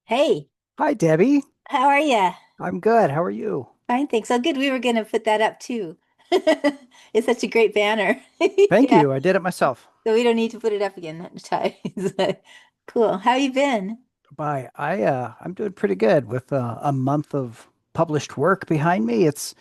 Hey, Hi, Debbie. how are you? I'm good. How are you? Fine, thanks. Oh, good. We were going to put that up too. It's such a great banner. Thank Yeah. you. I did it myself. So we don't need to put it up again next time. Cool. How you been? Bye. I'm doing pretty good with a month of published work behind me. It's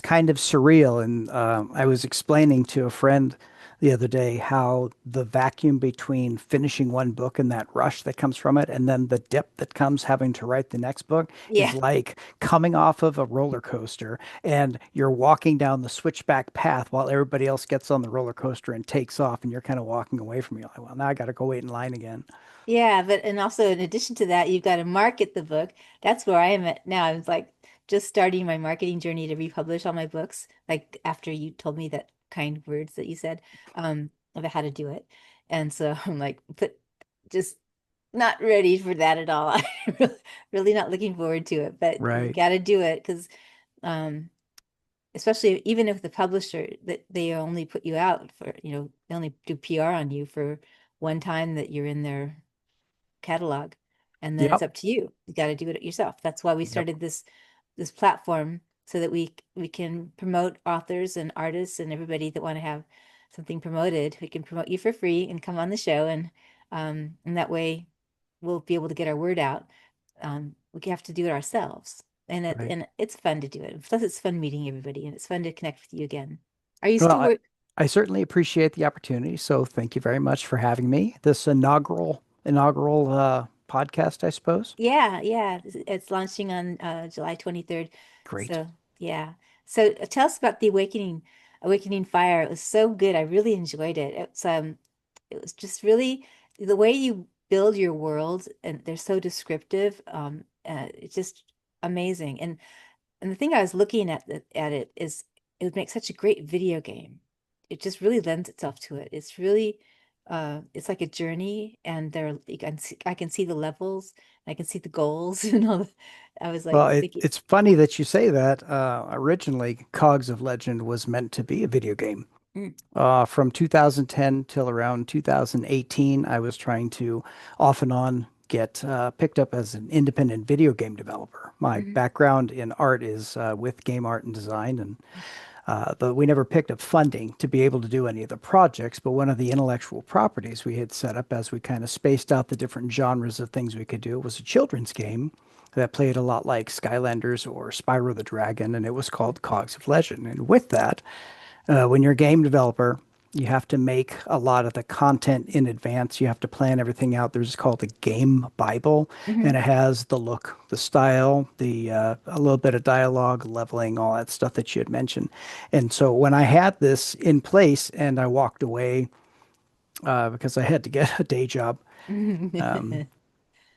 kind of surreal, and I was explaining to a friend the other day how the vacuum between finishing one book and that rush that comes from it, and then the dip that comes having to write the next book is Yeah. like coming off of a roller coaster, and you're walking down the switchback path while everybody else gets on the roller coaster and takes off, and you're kind of walking away from you. Like, well, now I got to go wait in line again. Yeah, but and also in addition to that, you've got to market the book. That's where I am at now. I was like just starting my marketing journey to republish all my books, like after you told me that kind words that you said about how to do it. And so I'm like, but just not ready for that at all. I'm really not looking forward to it, but you Right. got to do it because um especially even if the publisher that they only put you out for, they only do PR on you for one time that you're in their catalog, and then it's Yep. up to you. You got to do it yourself. That's why we Yep. started this platform so that we can promote authors and artists and everybody that want to have something promoted. We can promote you for free and come on the show, and that way we'll be able to get our word out. We have to do it ourselves, and Right. it's fun to do it. Plus, it's fun meeting everybody, and it's fun to connect with you again. Are you Well, still work? I certainly appreciate the opportunity. So thank you very much for having me. This inaugural podcast, I suppose. Yeah, yeah. It's launching on July 23rd. Great. So, yeah. So, tell us about the Awakening Fire. It was so good. I really enjoyed it. It was just really the way you build your world, and they're so descriptive. It's just amazing. And the thing I was looking at it is it would make such a great video game. It just really lends itself to it. It's really it's like a journey, and I can see the levels, and I can see the goals and all I was Well, like thinking, it's funny that you say that. Originally, Cogs of Legend was meant to be a video game. mm, From 2010 till around 2018, I was trying to off and on get picked up as an independent video game developer. My mhm, background in art is with game art and design, and we never picked up funding to be able to do any of the projects. But one of the intellectual properties we had set up as we kind of spaced out the different genres of things we could do was a children's game that played a lot like Skylanders or Spyro the Dragon, and it was called Cogs of Legend. And with that, when you're a game developer, you have to make a lot of the content in advance. You have to plan everything out. There's called a game Bible, and mhm. it has the look, the style, the a little bit of dialogue, leveling, all that stuff that you had mentioned. And so when I had this in place, and I walked away because I had to get a day job,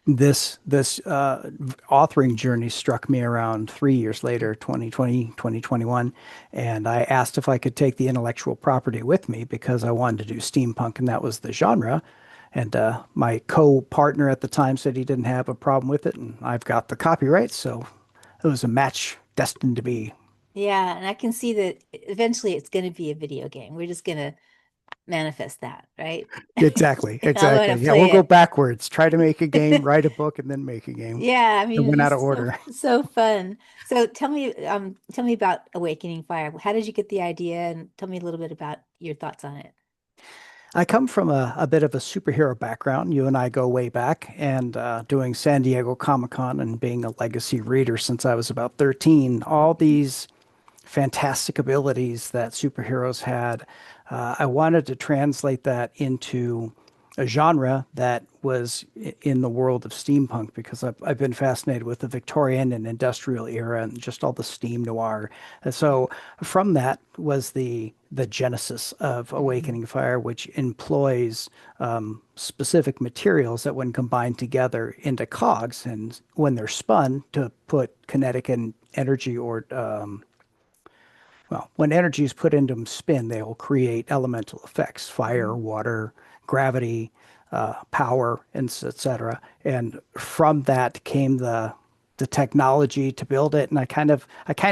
this authoring journey struck me around 3 years later, 2020, 2021, and I asked if I could take the intellectual property with me because I wanted to do steampunk, and that was the genre. And my co-partner at the time said he didn't have a problem with it, and I've got the copyright, so it was a match destined to be. Yeah, and I can see that eventually it's going to be a video game. We're just going to manifest that, right? Exactly, I want to exactly. Yeah, we'll play go it. backwards. Try to make a game, write a book, and then make a game. Yeah, I It mean, it'd went be out of order. so fun. So tell me about Awakening Fire. How did you get the idea? And tell me a little bit about your thoughts on it. I come from a bit of a superhero background. You and I go way back, and doing San Diego Comic-Con and being a legacy reader since I was about 13, all these fantastic abilities that superheroes had. I wanted to translate that into a genre that was in the world of steampunk because I've been fascinated with the Victorian and industrial era and just all the steam noir. And so from that was the genesis of Mhm. Awakening Fire, which employs specific materials that when combined together into cogs and when they're spun to put kinetic and energy or well, when energy is put into them spin, they will create elemental effects, fire, Mhm. water, gravity, power, and etc. And from that came the the technology to build it, and I kind of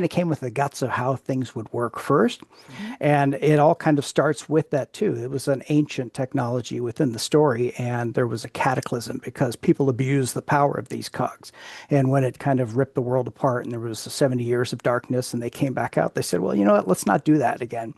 came with the guts of how things would work first. Mhm. And it all kind of starts with that too. It was an ancient technology within the story, and there was a cataclysm because people abused the power of these cogs. And when it kind of ripped the world apart, and there was 70 years of darkness, and they came back out, they said, "Well, you know what? Let's not do that again.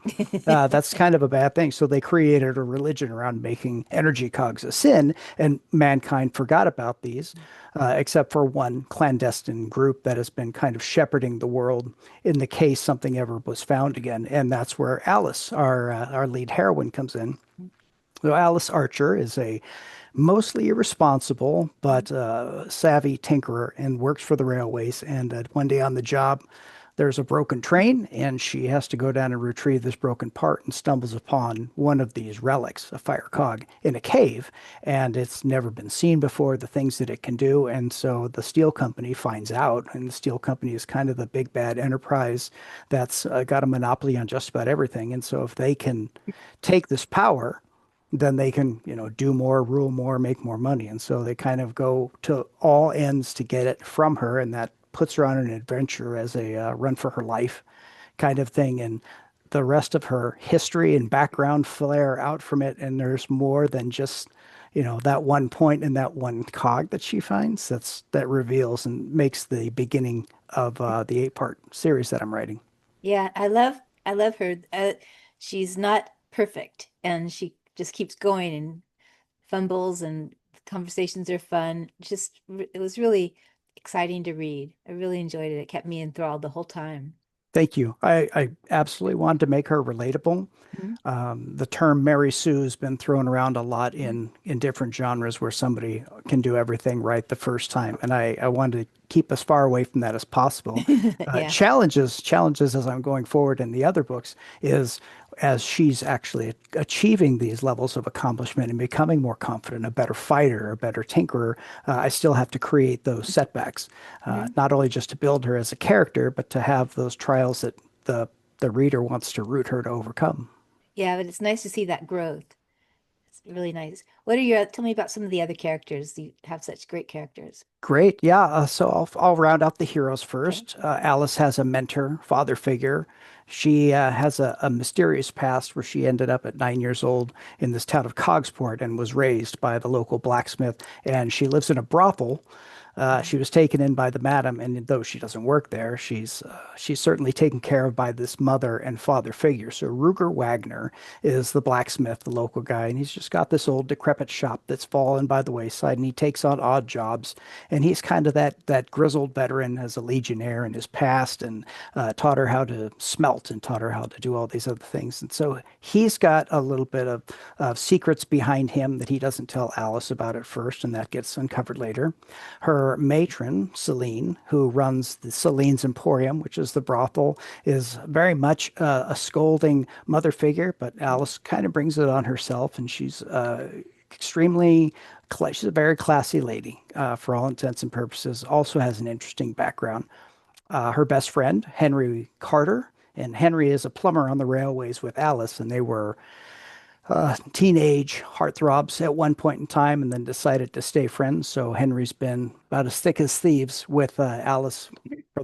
That's kind of a bad thing." So they created a religion around making energy cogs a sin, and mankind forgot about these, except for one clandestine group that has been kind of shepherding the world in the case something ever was found again. And that's where Alice, our lead heroine, comes in. So Alice Archer is a mostly irresponsible but savvy tinkerer and works for the railways. And one day on the job, there's a broken train, and she has to go down and retrieve this broken part and stumbles upon one of these relics, a fire cog, in a cave. And it's never been seen before, the things that it can do. And so the steel company finds out, and the steel company is kind of the big bad enterprise that's got a monopoly on just about everything. And so if they can take this power, then they can, do more, rule more, make more money. And so they kind of go to all ends to get it from her, and that puts her on an adventure as a run for her life kind of thing. And the rest of her history and background flare out from it. And there's more than just, that one point and that one cog that she finds that reveals and makes the beginning of the 8-part series that I'm writing. Yeah, I love her. She's not perfect, and she just keeps going and fumbles, and conversations are fun. It was really exciting to read. I really enjoyed it. It kept me enthralled the whole time. Thank you. I absolutely wanted to make her relatable. Mhm. The term Mary Sue has been thrown around a lot Mhm. in different genres where somebody can do everything right the first time. And I wanted to keep as far away from that as possible. Yeah. Challenges as I'm going forward in the other books is as she's actually achieving these levels of accomplishment and becoming more confident, a better fighter, a better tinkerer, I still have to create those setbacks, Mhm. not only just to build her as a character, but to have those trials that the reader wants to root her to overcome. Yeah, but it's nice to see that growth. It's really nice. Tell me about some of the other characters. You have such great characters. Great. Yeah. So I'll round out the heroes Okay. first. Alice has a mentor, father figure. She has a mysterious past where she ended up at 9 years old in this town of Cogsport and was raised by the local blacksmith. And she lives in a brothel. She was taken in by the madam, and though she doesn't work there, she's certainly taken care of by this mother and father figure. So Ruger Wagner is the blacksmith, the local guy, and he's just got this old decrepit shop that's fallen by the wayside, and he takes on odd jobs. And he's kind of that grizzled veteran as a legionnaire in his past, and taught her how to smelt and taught her how to do all these other things. And so he's got a little bit of secrets behind him that he doesn't tell Alice about at first, and that gets uncovered later. Her matron, Celine, who runs the Celine's Emporium, which is the brothel, is very much a scolding mother figure, but Alice kind of brings it on herself, and she's extremely, she's a very classy lady for all intents and purposes, also has an interesting background. Her best friend, Henry Carter, and Henry is a plumber on the railways with Alice, and they were teenage heartthrobs at one point in time and then decided to stay friends. So Henry's been about as thick as thieves with Alice for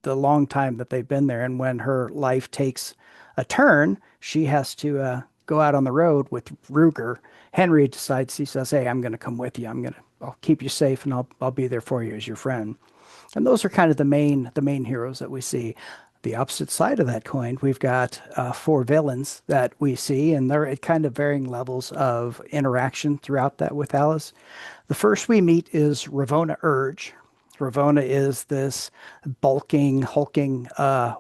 the long time that they've been there. And when her life takes a turn, she has to go out on the road with Ruger. Henry decides, he says, "Hey, I'm going to come with you. I'll keep you safe, and I'll be there for you as your friend." And those are kind of the main heroes that we see. The opposite side of that coin, we've got four villains that we see, and they're at kind of varying levels of interaction throughout that with Alice. The first we meet is Ravona Urge. Ravona is this bulking, hulking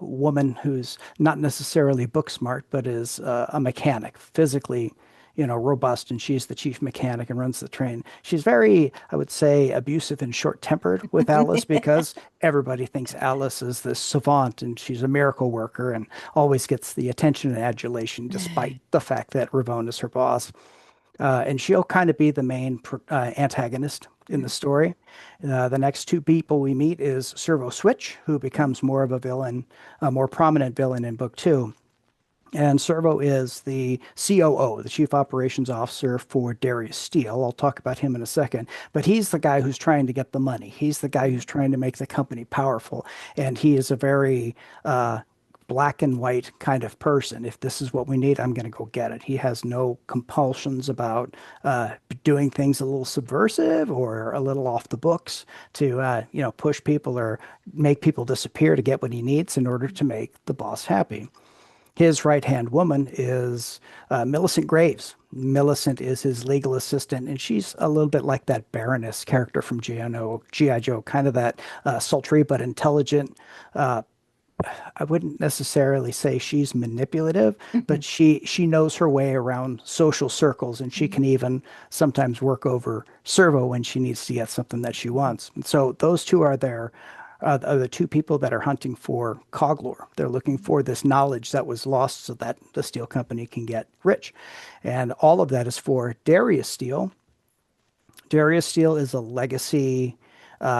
woman who's not necessarily book smart, but is a mechanic, physically, robust, and she's the chief mechanic and runs the train. She's very, I would say, abusive and short-tempered with Alice because everybody thinks Alice is this savant and she's a miracle worker and always gets the attention and adulation, despite the fact that Ravona is her boss. And she'll kind of be the main antagonist in the story. The next two people we meet is Servo Switch, who becomes more of a villain, a more prominent villain in book two. And Servo is the COO, the Chief Operations Officer for Darius Steele. I'll talk about him in a second. But he's the guy who's trying to get the money. He's the guy who's Mhm. trying to make the company powerful. And he is a very black and white kind of person. If this is what we need, I'm going to go get it. He has no compulsions about doing things a little subversive or a little off the books to, push people or make people disappear to get what he needs in order to make the boss happy. His right-hand woman is Millicent Graves. Millicent is his legal assistant, and she's a little bit like that Baroness character from G.I. Joe, kind of that sultry but intelligent. I wouldn't necessarily say she's manipulative, but she knows her way around social circles, and she can Mhm. even sometimes work over Servo when she needs to get something that she Mhm. wants. And so those two are the two people that are hunting for Coglor. They're looking Mhm. for this knowledge that was lost so that the steel company can get rich. And all of that is for Darius Steel. Darius Steel is a legacy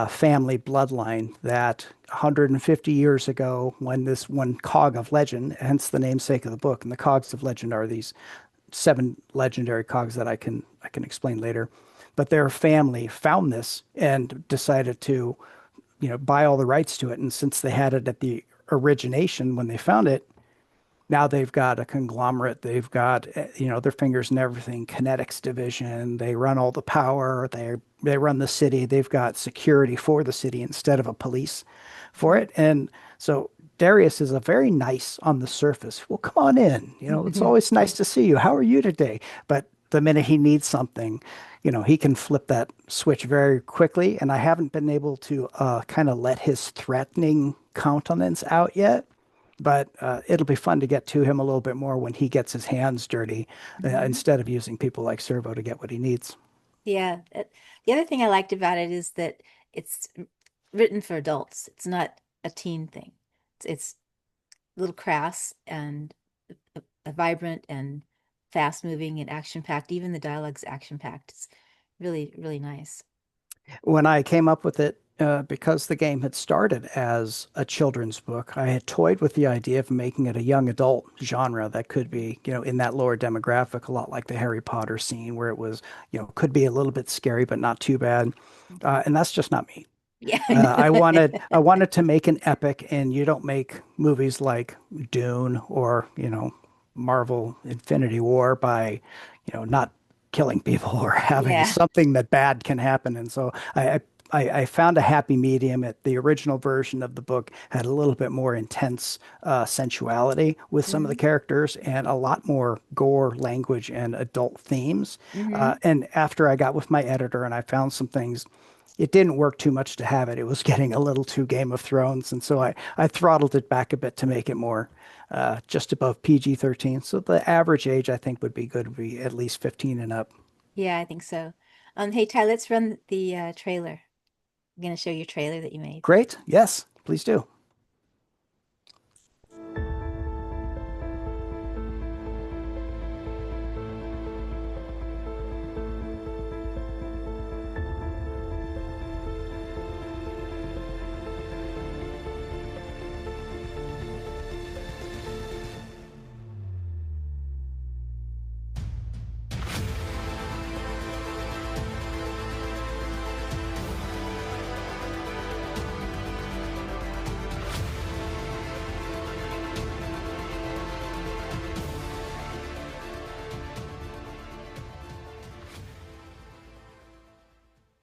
family bloodline that 150 years ago, when this one cog of legend, hence the namesake of the book, and the cogs of legend are these seven legendary cogs that I can explain later. But their family found this and decided to, buy all the rights to it. And since they had it at the origination when they found it, now they've got a conglomerate. They've got, their fingers in everything. Kinetics division. They run all the power. They run the city. They've got security for the city instead of a police for it. And so Darius is a very nice on the surface. Well, come on in. It's Mhm. always nice to see you. How are you today? But the minute he needs something, he can flip that switch very quickly. And I haven't been able to kind of let his threatening countenance out yet, but it'll be fun to get to him a little bit more when he gets his hands dirty Mhm. instead of using people like Servo to get what he needs. Yeah. The other thing I liked about it is that it's written for adults. It's not a teen thing. It's a little crass and vibrant and fast moving and action packed. Even the dialogue's action packed. It's really, really nice. When I came up with it, because the game had started as a children's book, I had toyed with the idea of making it a young adult genre that could be, in that lower demographic, a lot like the Harry Potter scene, where it was, could be a little bit scary, but not too bad. And that's just not me. Yeah. I wanted to make an epic, and you don't make movies like Dune or, Marvel Infinity War by, not killing people or having Yeah. something that bad can happen. And so I found a happy medium. The original version of the book had a little bit more intense sensuality with some of the Hmm. characters and a lot more gore, language, and adult themes. Hmm. And after I got with my editor and I found some things, it didn't work too much to have it. It was getting a little too Game of Thrones. And so I throttled it back a bit to make it more just above PG-13. So the average age, I think, would be good, would be at least 15 and up. Yeah, I think so. Hey Ty, let's run the trailer. I'm gonna show you a trailer that you made. Great. Yes, please do.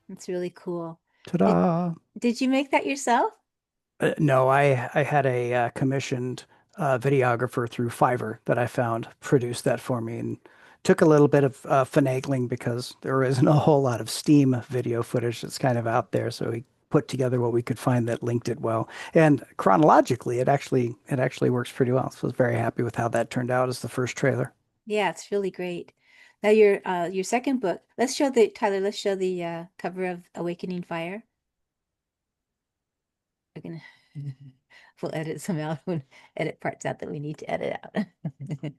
It's really cool. Did Ta-da. did you make that yourself? No, I had a commissioned videographer through Fiverr that I found produced that for me and took a little bit of finagling because there isn't a whole lot of Steam video footage that's kind of out there. So he put together what we could find that linked it well. And chronologically, it actually works pretty well. So I was very happy with how that turned out as the first trailer. Yeah, it's really great. Now your second book. Let's show the Tyler, let's show the cover of Awakening Fire. We're gonna we'll edit some out when edit parts out that we need to edit out. There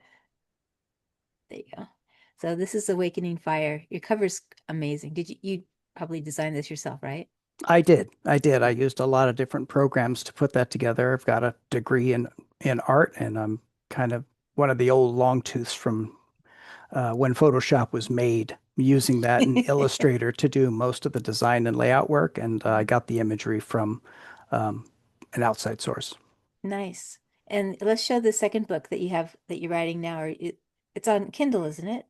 you go. So this is Awakening Fire. Your cover's amazing. You probably designed this yourself, right? I did. I did. I used a lot of different programs to put that together. I've got a degree in art, and I'm kind of one of the old long tooths from when Photoshop was made, using that in Illustrator to do most of the design and layout work. And I got the imagery from um, an outside source. Nice. And let's show the second book that you have that you're writing now. It's on Kindle, isn't it?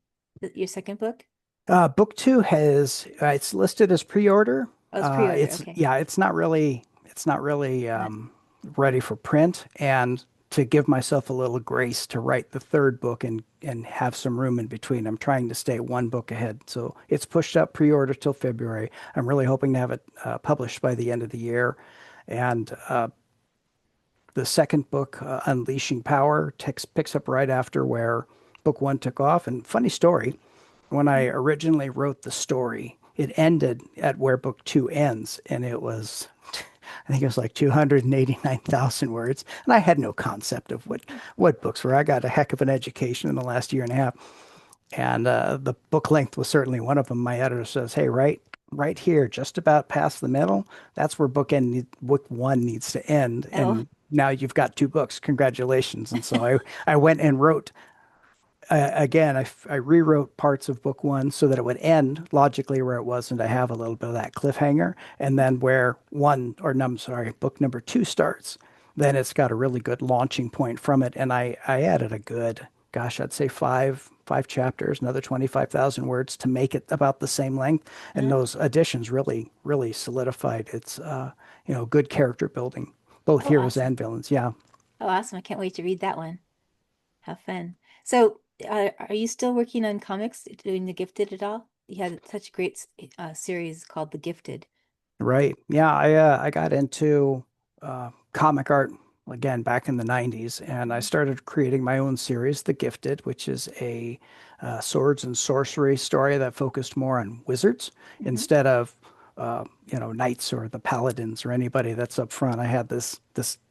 Your second book? Book two has it's listed as pre-order. Oh, it's pre-order. It's Okay. yeah, it's not really Not ready for print. And to give myself a little grace to write the third book and have some room in between, I'm trying to stay one book ahead. So it's pushed up pre-order till February. I'm really hoping to have it published by the end of the year. And the second book, Unleashing Power, picks up right after where book one took off. And funny story, when I originally wrote the story, it ended at where book two ends, and it was, I think it was like 289,000 words, and I had no concept of what books were. I got a heck of an education in the last year and a half, and the book length was certainly one of them. My editor says, "Hey, right here, just about past the middle, that's where book one needs to end, oh. and now you've got two books. Congratulations!" And so I went and wrote again, I rewrote parts of book one so that it would end logically where it was, and I have a little bit of that cliffhanger. And then where I'm sorry, book number two starts, then it's got a really good launching point from it. And I added a good, gosh, I'd say five chapters, another 25,000 words to make it about the same length. And Huh? those additions really solidified its, good character building, both Oh, heroes awesome. and villains. Yeah. Oh, awesome. I can't wait to read that one. Have fun. So, are you still working on comics, doing The Gifted at all? You had such a great series called The Gifted. Right. Yeah, I got into comic art again back in the 90s, and I started creating my own series, The Gifted, which is a swords and sorcery story that focused more on wizards Mm-hmm. instead of knights or the paladins or anybody that's up front. I had this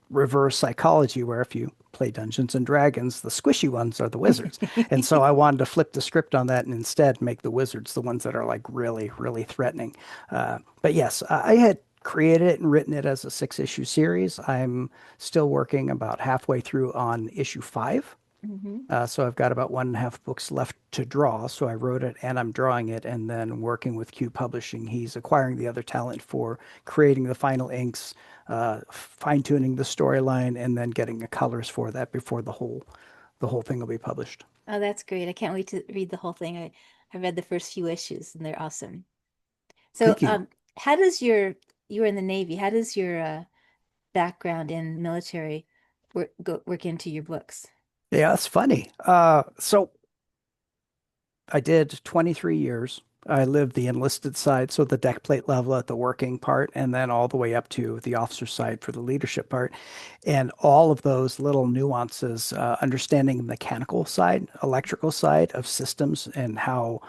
reverse psychology where if you play Dungeons and Dragons, the squishy ones are the wizards. And so I wanted to flip the script on that and instead make the wizards the ones that are like really threatening. But yes, I had created it and written it as a six-issue series. I'm still working about halfway through on issue five. Hmm. So I've got about one and a half books left to draw. So I wrote it and I'm drawing it and then working with Q Publishing. He's acquiring the other talent for creating the final inks, fine-tuning the storyline, and then getting the colors for that before the whole thing will be published. Oh, that's great. I can't wait to read the whole thing. I read the first few issues and they're awesome. So, Thank you. how does you were in the Navy, how does your background in military work into your books? Yeah, that's funny. So I did 23 years. I lived the enlisted side, so the deck plate level at the working part, and then all the way up to the officer side for the leadership part. And all of those little nuances, understanding the mechanical side, electrical side of systems, and how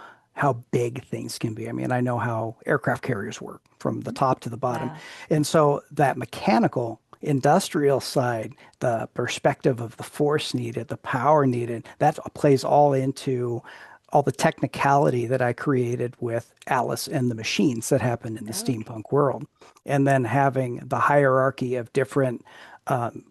big things can be. I mean, I know how aircraft carriers work from the top to the bottom. Wow. And so that mechanical industrial side, the perspective of the force needed, the power needed, that plays all into all the technicality that I created with Alice and the machines that happen in the Okay. steampunk world. And then having the hierarchy of different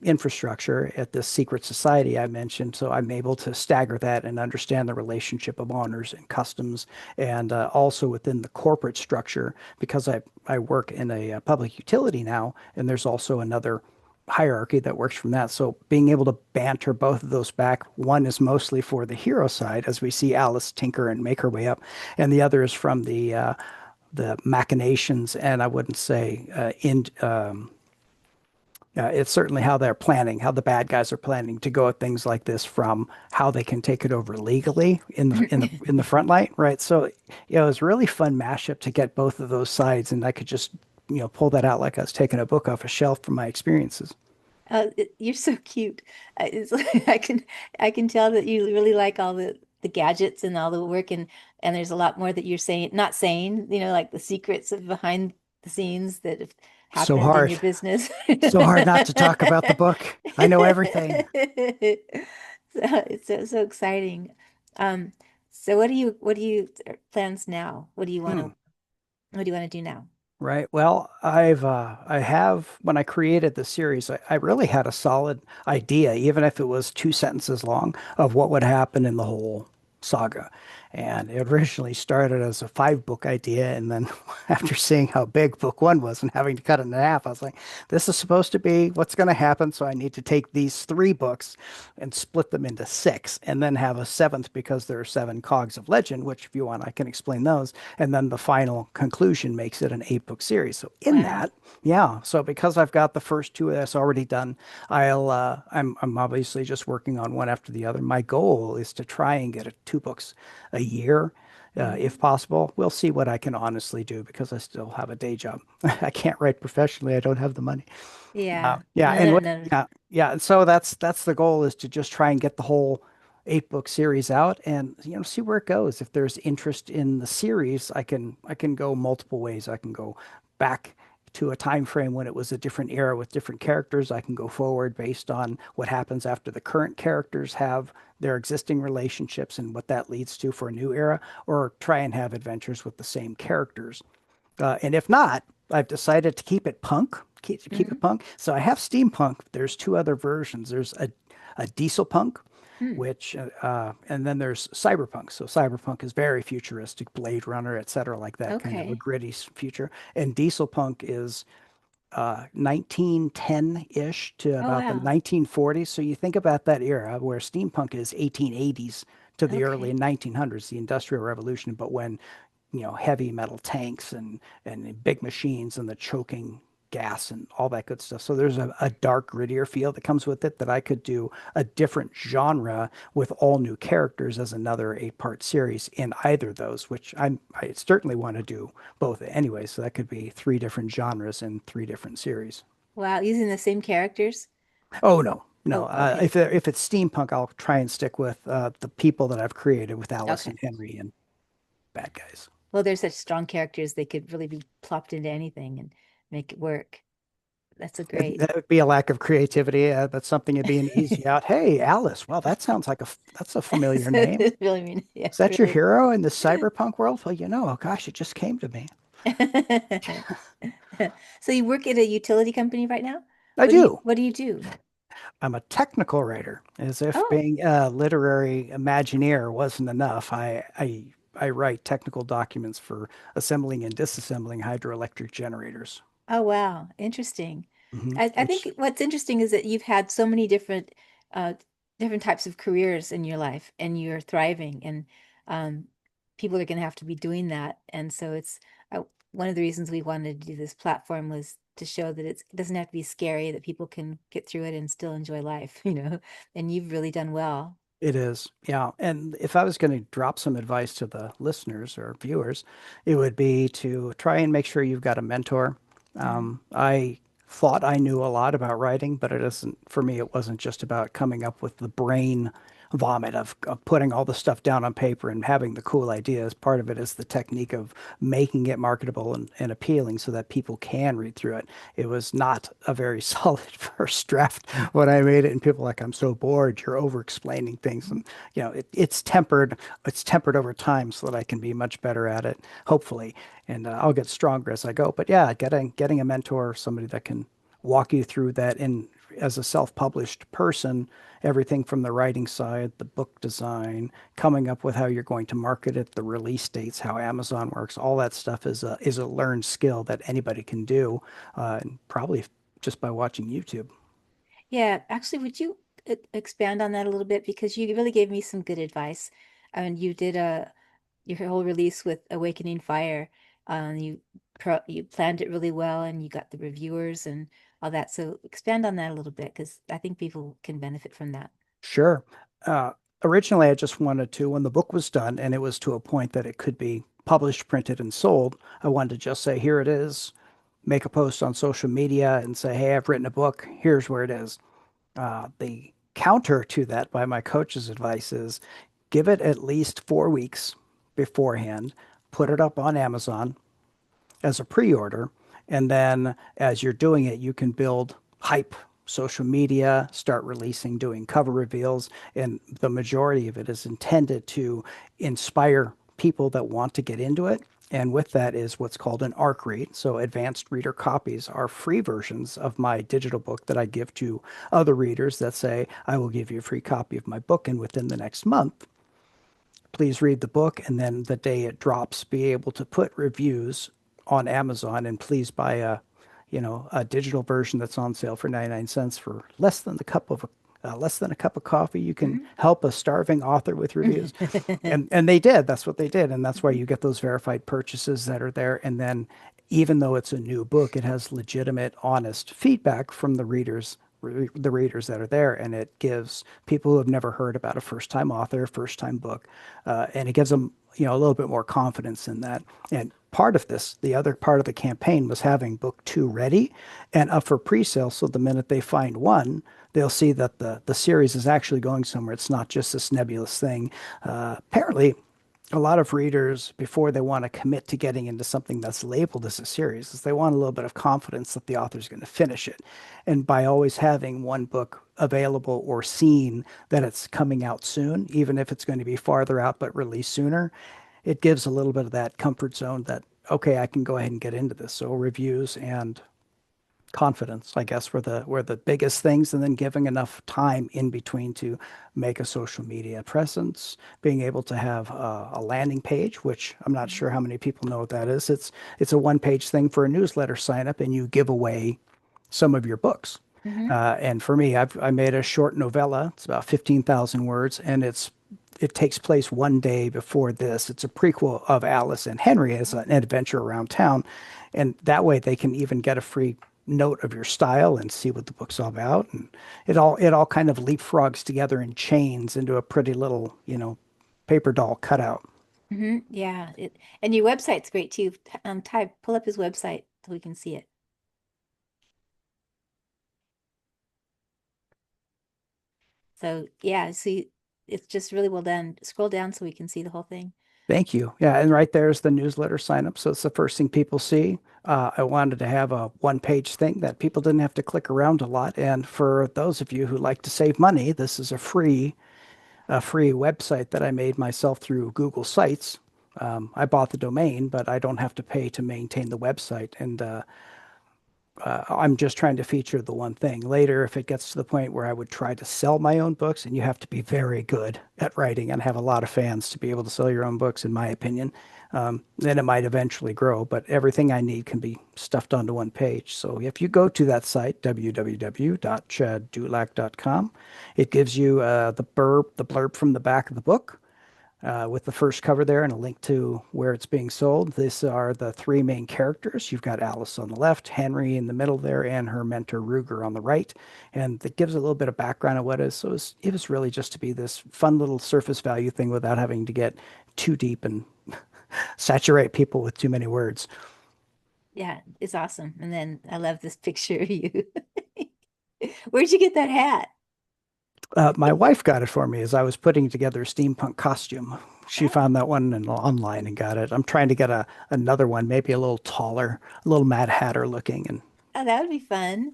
infrastructure at this secret society I mentioned. So I'm able to stagger that and understand the relationship of honors and customs, and also within the corporate structure, because I work in a public utility now, and there's also another hierarchy that works from that. So being able to banter both of those back, one is mostly for the hero side, as we see Alice tinker and make her way up, and the other is from the machinations, and I wouldn't say in it's certainly how they're planning, how the bad guys are planning to go at things like this, from how they can take it over legally in the front light, right? So it was a really fun mashup to get both of those sides, and I could just pull that out like I was taking a book off a shelf from my experiences. You're so cute. It's like I can tell that you really like all the gadgets and all the work and there's a lot more that you're saying not saying, like the secrets of behind the scenes that have So happened in hard, your business. so hard not to talk about the book. I know everything. So it's so exciting. Um, so what do you plans now? Hmm. What do you want to do now? Right. Well, I have when I created the series, I really had a solid idea, even if it was two sentences long, of what would happen in the whole saga. And it originally started as a 5 book idea, and then after seeing how big book one was and having to cut it in half, I was like, this is supposed to be what's going to happen. So I need to take these 3 books and split them into six, and then have a seventh because there are 7 Cogs of Legend, which if you want, I can explain those. And then the final conclusion makes it an 8 book series. So in Wow. that, yeah. So because I've got the first two that's already done, I'm obviously just working on one after the other. My goal is to try and get 2 books a year. If Hmm. possible, we'll see what I can honestly do because I still have a day job. I can't write professionally. I don't have the money. Yeah. Yeah, No, and no, what? no. Yeah, yeah. And so that's the goal is to just try and get the whole 8 book series out, and see where it goes. If there's interest in the series, I can go multiple ways. I can go back to a time frame when it was a different era with different characters. I can go forward based on what happens after the current characters have their existing relationships and what that leads to for a new era, or try and have adventures with the same characters. And if not, I've decided to keep it punk, keep it Hmm. punk. So I have steampunk. There's 2 other versions. There's a diesel punk, Hmm. and then there's cyberpunk. So cyberpunk is very futuristic, Blade Runner, et cetera, like that kind of a Okay. gritty future. And diesel punk is 1910-ish to Oh, about the wow. 1940s. So you think about that era where steampunk is 1880s to the early Okay. 1900s, the Industrial Revolution, but when heavy metal tanks and big machines and the choking gas and all that good stuff. So there's a dark, grittier feel that comes with it that I could do a different genre with all new characters as another 8 part series in either of those, which I certainly want to do both anyway. So that could be 3 different genres in 3 different series. Wow. Using the same characters? Oh no. No, Oh, okay. if it's steampunk, I'll try and stick with the people that I've created with Alice Okay. and Henry and bad guys. Well, they're such strong characters, they could really be plopped into anything and make it work. That's a great. That would be a lack of creativity. That's something it'd be an easy out. Hey, Alice. Well, that sounds like that's a familiar name. Really mean, yeah, Is that your really. hero in the cyberpunk world? Well, oh gosh, it just came to me. So you work at a utility company right now? I do. What do you do? I'm a technical writer, as if Oh, being a literary Imagineer wasn't enough. I write technical documents for assembling and disassembling hydroelectric generators. oh wow, interesting. I think Which what's interesting is that you've had so many uh different types of careers in your life and you're thriving and um people are going to have to be doing that. And so it's one of the reasons we wanted to do this platform was to show that it doesn't have to be scary, that people can get through it and still enjoy life, And you've really done well. It is, yeah. And if I was going to drop some advice to the listeners or viewers, it would be to try and make sure you've got a mentor. Mhm. I thought I knew a lot about writing, but it isn't, for me, it wasn't just about coming up with the brain vomit of putting all the stuff down on paper and having the cool ideas. Part of it is the technique of making it marketable and appealing so that people can read through it. It was not a very solid first draft when I made it, and people were like, I'm so bored, you're over explaining things. And it's tempered over time so that I can be much better at it, hopefully. And I'll get stronger as I go. But yeah, getting a mentor, somebody that can walk you through that. And as a self-published person, everything from the writing side, the book design, coming up with how you're going to market it, the release dates, how Amazon works, all that stuff is a learned skill that anybody can do, and probably just by watching YouTube. Yeah, actually, would you expand on that a little bit? Because you really gave me some good advice. And you did your whole release with Awakening Fire. You planned it really well, and you got the reviewers and all that. So expand on that a little bit, because I think people can benefit from that. Sure. Uh, Originally, I just wanted to, when the book was done and it was to a point that it could be published, printed, and sold, I wanted to just say, here it is, make a post on social media and say, hey, I've written a book. Here's where it is. The counter to that, by my coach's advice, is give it at least 4 weeks beforehand, put it up on Amazon as a pre-order, and then as you're doing it, you can build hype, social media, start releasing, doing cover reveals, and the majority of it is intended to inspire people that want to get into it And with that is what's called an ARC read. So advanced reader copies are free versions of my digital book that I give to other readers that say, I will give you a free copy of my book. And within the next month, please read the book. And then the day it drops, be able to put reviews on Amazon and please buy a digital version that's on sale for 99 cents for less than a cup of coffee. You can Mhm. help a starving author with reviews. And they did. That's what they did. And that's why you get those verified purchases that are there. And then even though it's a new book, it has legitimate, honest feedback from the readers that are there, and it gives people who have never heard about a first-time author, first-time book, and it gives them, a little bit more confidence in that. And part of this, the other part of the campaign was having book two ready and up for pre-sale. So the minute they find one, they'll see that the series is actually going somewhere. It's not just this nebulous thing. Apparently, a lot of readers, before they want to commit to getting into something that's labeled as a series, is they want a little bit of confidence that the author's going to finish it. And by always having one book available or seen that it's coming out soon, even if it's going to be farther out but released sooner, it gives a little bit of that comfort zone that, okay, I can go ahead and get into this. So reviews and confidence, I guess, were the biggest things, and then giving enough time in between to make a social media presence, being able to have a landing page, which I'm not sure how many people know what that is. It's a one-page thing for a newsletter sign up, and you give away some of your books. Mhm. And for me, I made a short novella. It's about 15,000 words, and it takes place one day before this. It's a prequel of Alice and Henry as an adventure around town, and that way they can even get a free note of your style and see what the book's all about. And it all kind of leapfrogs together in chains into a pretty little, paper doll cutout. Yeah, and your website's great too. Pull up his website so we can see it. So yeah, see, it's just really well done. Scroll down so we can see the whole thing. Thank you. Yeah, and right there's the newsletter sign up. So it's the first thing people see. I wanted to have a one-page thing that people didn't have to click around a lot. And for those of you who like to save money, this is a free website that I made myself through Google Sites. I bought the domain, but I don't have to pay to maintain the website. And I'm just trying to feature the one thing. Later, if it gets to the point where I would try to sell my own books, and you have to be very good at writing and have a lot of fans to be able to sell your own books, in my opinion, then it might eventually grow. But everything I need can be stuffed onto one page. So if you go to that site, www.chaddulac.com, it gives you the blurb from the back of the book with the first cover there and a link to where it's being sold. These are the three main characters. You've got Alice on the left, Henry in the middle there, and her mentor Ruger on the right. And that gives a little bit of background of what it is. So it was really just to be this fun little surface value thing without having to get too deep and saturate people with too many words. Yeah, it's awesome. And then I love this picture of you. Where'd you get that hat? My wife got it for me as I was putting together a steampunk costume. She Oh, found that one online and got it. I'm trying to get another one, maybe a little taller, a little Mad Hatter looking. And oh, that would be fun.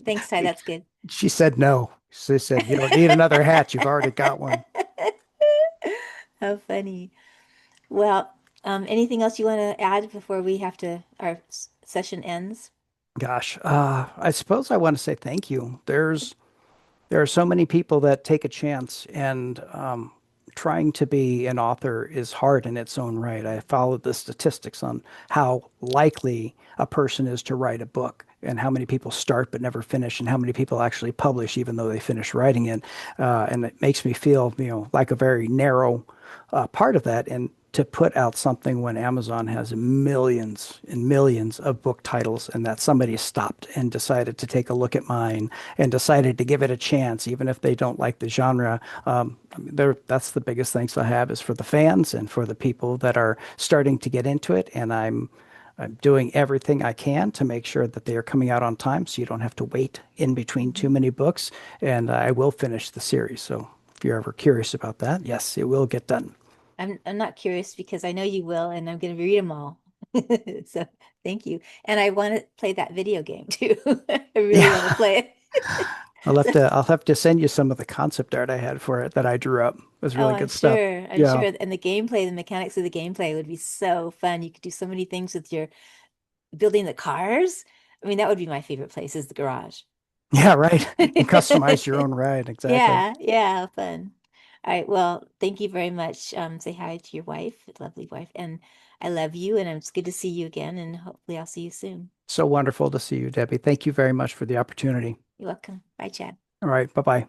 Thanks, Ty. That's good. she said no. She said, "You don't need another hat. You've already got one." How funny. Well, anything else you want to add before we have to, our session ends? Gosh, I suppose I want to say thank you. There are so many people that take a chance, and trying to be an author is hard in its own right. I followed the statistics on how likely a person is to write a book and how many people start but never finish and how many people actually publish even though they finish writing it. And it makes me feel, like a very narrow part of that. And to put out something when Amazon has millions and millions of book titles, and that somebody stopped and decided to take a look at mine and decided to give it a chance, even if they don't like the genre. That's the biggest thanks I have is for the fans and for the people that are starting to get into it. And I'm doing everything I can to make sure that they are coming out on time so you don't have to wait in between too many books. And I will finish the series. So if you're ever curious about that, yes, it will get done. I'm not curious because I know you will, and I'm going to read them all. So thank you. And I want to play that video game too. I really want to Yeah. play it. I'll have So to I'll have to send you some of the concept art I had for it that I drew up. was Oh, really I'm good stuff. sure. I'm Yeah. sure. And the gameplay, the mechanics of the gameplay would be so fun. You could do so many things with your building the cars. I mean, that would be my favorite place is the garage. Yeah, right. You can customize your own ride. Exactly. Yeah, yeah, fun. All right. Well, thank you very much. Say hi to your wife, lovely wife, and I love you, and it's good to see you again, and hopefully I'll see you soon. So wonderful to see you, Debbie. Thank you very much for the opportunity. You're welcome. Bye, Chad. All right. Bye bye.